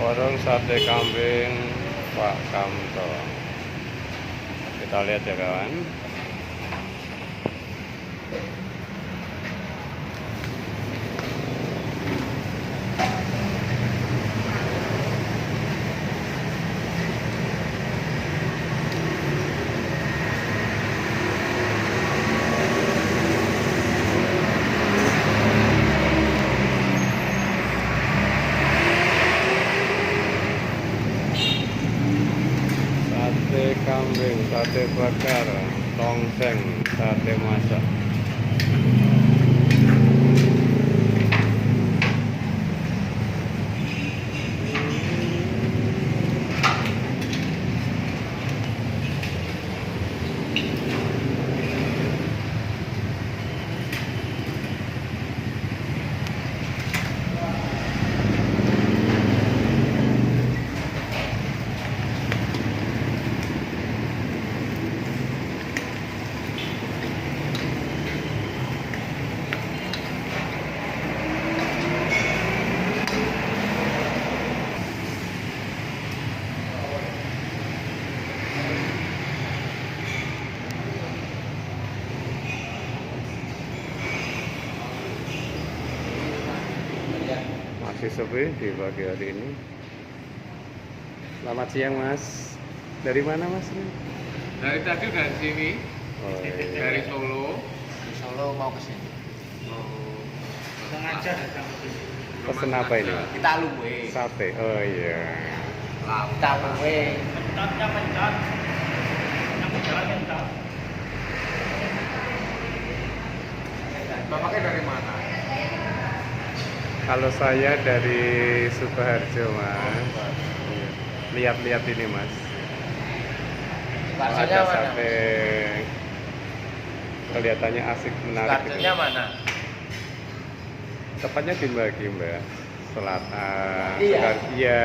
Warung sate kambing Pak Kamto. Kita lihat ya kawan. Sate kambing, sate bakar, tongseng, sate masak. Masih sepi di pagi hari ini. Selamat siang Mas. Dari mana Mas? Dari tadi dari sini, Oh, iya. dari Solo. Di Solo mau ke sini. Sengaja datang ke sini. Pesen apa ini? Kita luwe. Sate. Oh iya. Kita luwe. Mentotnya mentot. Yang jalan mentot. Bapaknya dari mana? Kalau saya dari Sukoharjo Mas. Lihat-lihat ini Mas. Sukarjonya Ada mana? sate. Kelihatannya asik, menarik. Sukarjonya mana? Tepatnya dibagi Mbak. Selatan. Iya. Iya.